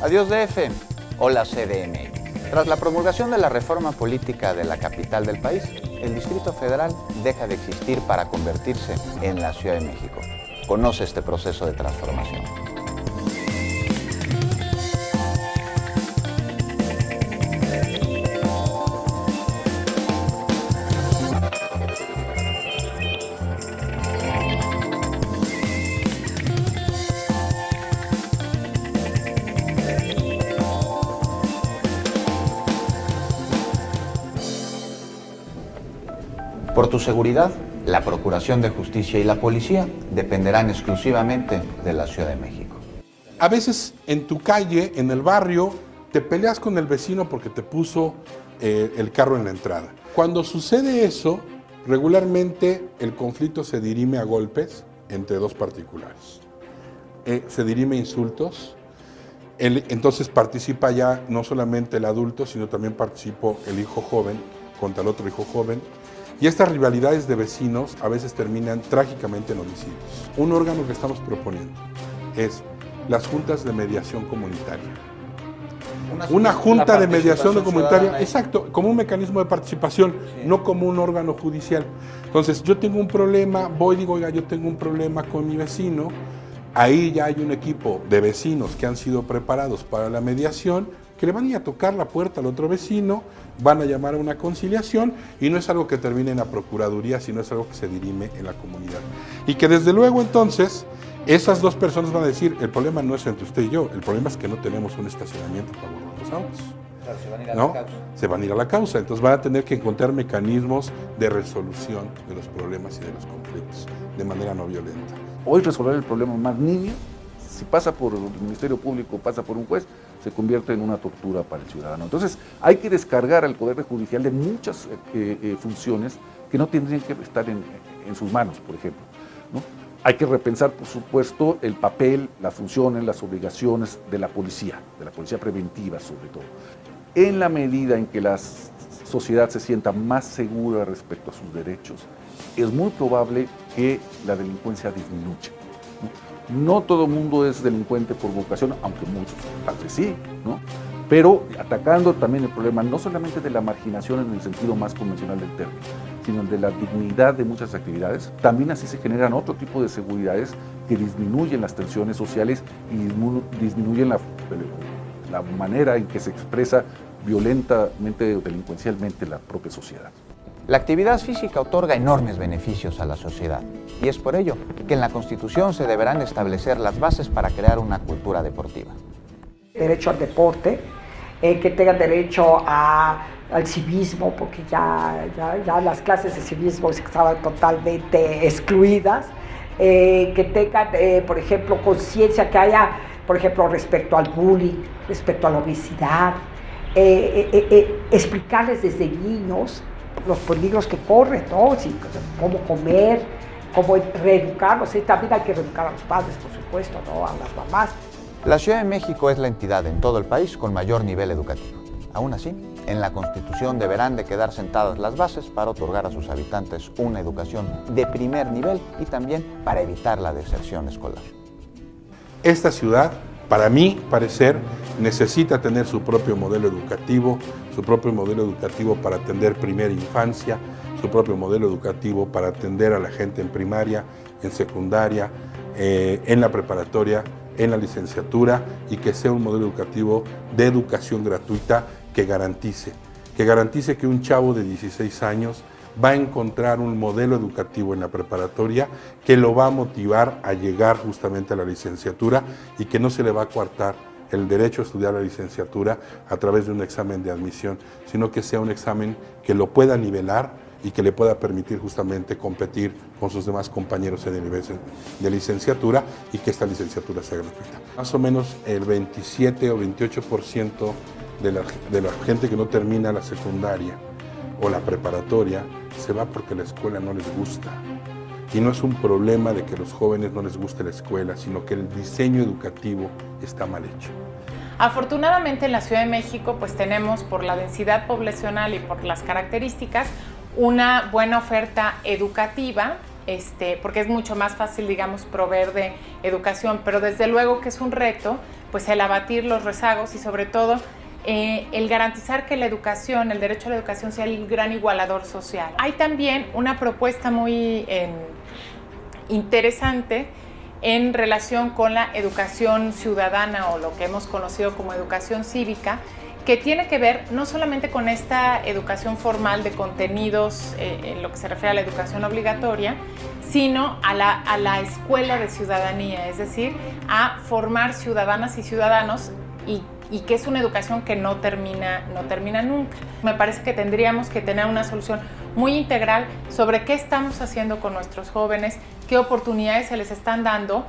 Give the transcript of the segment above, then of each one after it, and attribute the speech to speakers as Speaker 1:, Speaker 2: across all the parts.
Speaker 1: Adiós DF, hola CDMX. Tras la promulgación de la reforma política de la capital del país, el Distrito Federal deja de existir para convertirse en la Ciudad de México. Conoce este proceso de transformación. Por tu seguridad, la Procuración de Justicia y la Policía dependerán exclusivamente de la Ciudad de México.
Speaker 2: A veces en tu calle, en el barrio, te peleas con el vecino porque te puso el carro en la entrada. Cuando sucede eso, regularmente el conflicto se dirime a golpes entre dos particulares. Se dirime a insultos. Entonces participa ya no solamente el adulto, sino también participa el hijo joven contra el otro hijo joven. Y estas rivalidades de vecinos a veces terminan trágicamente en homicidios. Un órgano que estamos proponiendo es las juntas de mediación comunitaria. Una junta de mediación comunitaria, exacto, como un mecanismo de participación, sí, no como un órgano judicial. Entonces, yo tengo un problema, voy y digo, oiga, yo tengo un problema con mi vecino, ahí ya hay un equipo de vecinos que han sido preparados para la mediación, que le van a ir a tocar la puerta al otro vecino, van a llamar a una conciliación y no es algo que termine en la Procuraduría, sino es algo que se dirime en la comunidad. Y que desde luego entonces esas dos personas van a decir, el problema no es entre usted y yo, el problema es que no tenemos un estacionamiento para guardar los autos.
Speaker 1: Claro, se van a ir a
Speaker 2: ¿no?
Speaker 1: la causa.
Speaker 2: Se van a ir a la causa, entonces van a tener que encontrar mecanismos de resolución de los problemas y de los conflictos de manera no violenta.
Speaker 3: Hoy resolver el problema más niño, si pasa por el Ministerio Público, pasa por un juez, se convierte en una tortura para el ciudadano. Entonces hay que descargar al Poder Judicial de muchas funciones que no tendrían que estar en sus manos, por ejemplo, ¿no? Hay que repensar, por supuesto, el papel, las funciones, las obligaciones de la policía preventiva sobre todo. En la medida en que la sociedad se sienta más segura respecto a sus derechos, es muy probable que la delincuencia disminuya, ¿no? No todo el mundo es delincuente por vocación, aunque muchos tal vez sí, ¿no? Pero atacando también el problema no solamente de la marginación en el sentido más convencional del término, sino de la dignidad de muchas actividades, también así se generan otro tipo de seguridades que disminuyen las tensiones sociales y disminuyen la manera en que se expresa violentamente o delincuencialmente la propia sociedad.
Speaker 1: La actividad física otorga enormes beneficios a la sociedad y es por ello que en la Constitución se deberán establecer las bases para crear una cultura deportiva.
Speaker 4: Derecho al deporte, que tengan derecho al civismo, porque ya las clases de civismo estaban totalmente excluidas, que tengan, por ejemplo, conciencia que haya, por ejemplo, respecto al bullying, respecto a la obesidad, explicarles desde niños los peligros que corren, ¿no? Sí, cómo comer, cómo reeducarlos, también hay que reeducar a los padres, por supuesto, ¿no? A las mamás.
Speaker 1: La Ciudad de México es la entidad en todo el país con mayor nivel educativo. Aún así, en la Constitución deberán de quedar sentadas las bases para otorgar a sus habitantes una educación de primer nivel y también para evitar la deserción escolar.
Speaker 2: Esta ciudad, para mi parecer, necesita tener su propio modelo educativo para atender primera infancia, su propio modelo educativo para atender a la gente en primaria, en secundaria, en la preparatoria, en la licenciatura y que sea un modelo educativo de educación gratuita que garantice que un chavo de 16 años va a encontrar un modelo educativo en la preparatoria que lo va a motivar a llegar justamente a la licenciatura y que no se le va a coartar el derecho a estudiar la licenciatura a través de un examen de admisión, sino que sea un examen que lo pueda nivelar y que le pueda permitir justamente competir con sus demás compañeros en el nivel de licenciatura y que esta licenciatura sea gratuita. Más o menos el 27 o 28% de la gente que no termina la secundaria o la preparatoria se va porque la escuela no les gusta. Y no es un problema de que a los jóvenes no les guste la escuela, sino que el diseño educativo está mal hecho.
Speaker 5: Afortunadamente en la Ciudad de México pues tenemos, por la densidad poblacional y por las características, una buena oferta educativa, porque es mucho más fácil, digamos, proveer de educación, pero desde luego que es un reto pues el abatir los rezagos y sobre todo el garantizar que la educación, el derecho a la educación sea el gran igualador social. Hay también una propuesta muy interesante en relación con la educación ciudadana o lo que hemos conocido como educación cívica, que tiene que ver no solamente con esta educación formal de contenidos en lo que se refiere a la educación obligatoria, sino a la escuela de ciudadanía, es decir, a formar ciudadanas y ciudadanos y que es una educación que no termina nunca. Me parece que tendríamos que tener una solución muy integral sobre qué estamos haciendo con nuestros jóvenes, qué oportunidades se les están dando,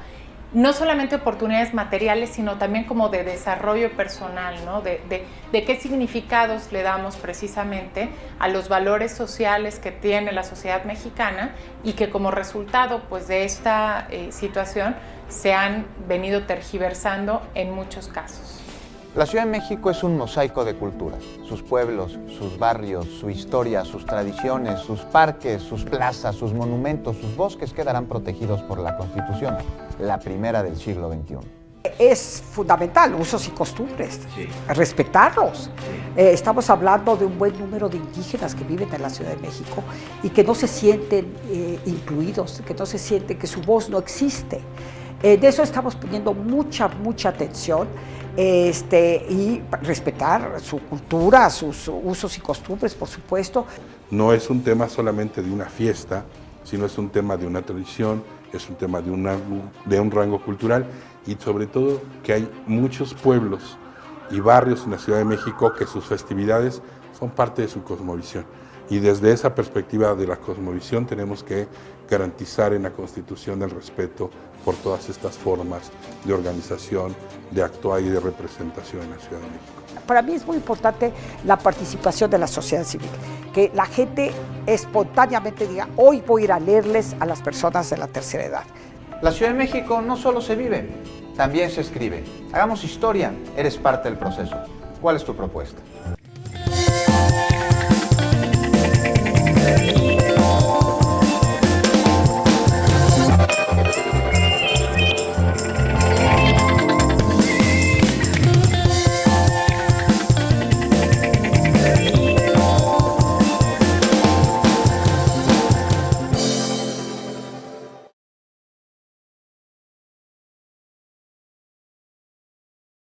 Speaker 5: no solamente oportunidades materiales, sino también como de desarrollo personal, ¿no? De qué significados le damos precisamente a los valores sociales que tiene la sociedad mexicana y que como resultado pues, de esta situación se han venido tergiversando en muchos casos.
Speaker 1: La Ciudad de México es un mosaico de culturas. Sus pueblos, sus barrios, su historia, sus tradiciones, sus parques, sus plazas, sus monumentos, sus bosques quedarán protegidos por la Constitución, la primera del siglo XXI.
Speaker 4: Es fundamental, usos y costumbres, respetarlos. Estamos hablando de un buen número de indígenas que viven en la Ciudad de México y que no se sienten incluidos, que no se sienten que su voz no existe. De eso estamos poniendo mucha atención y respetar su cultura, sus usos y costumbres, por supuesto.
Speaker 2: No es un tema solamente de una fiesta, sino es un tema de una tradición, es un tema de un rango cultural y sobre todo que hay muchos pueblos y barrios en la Ciudad de México que sus festividades son parte de su cosmovisión. Y desde esa perspectiva de la cosmovisión tenemos que garantizar en la Constitución el respeto por todas estas formas de organización, de actuar y de representación en la Ciudad de México.
Speaker 4: Para mí es muy importante la participación de la sociedad civil, que la gente espontáneamente diga, hoy voy a ir a leerles a las personas de la tercera edad.
Speaker 1: La Ciudad de México no solo se vive, también se escribe. Hagamos historia, eres parte del proceso. ¿Cuál es tu propuesta?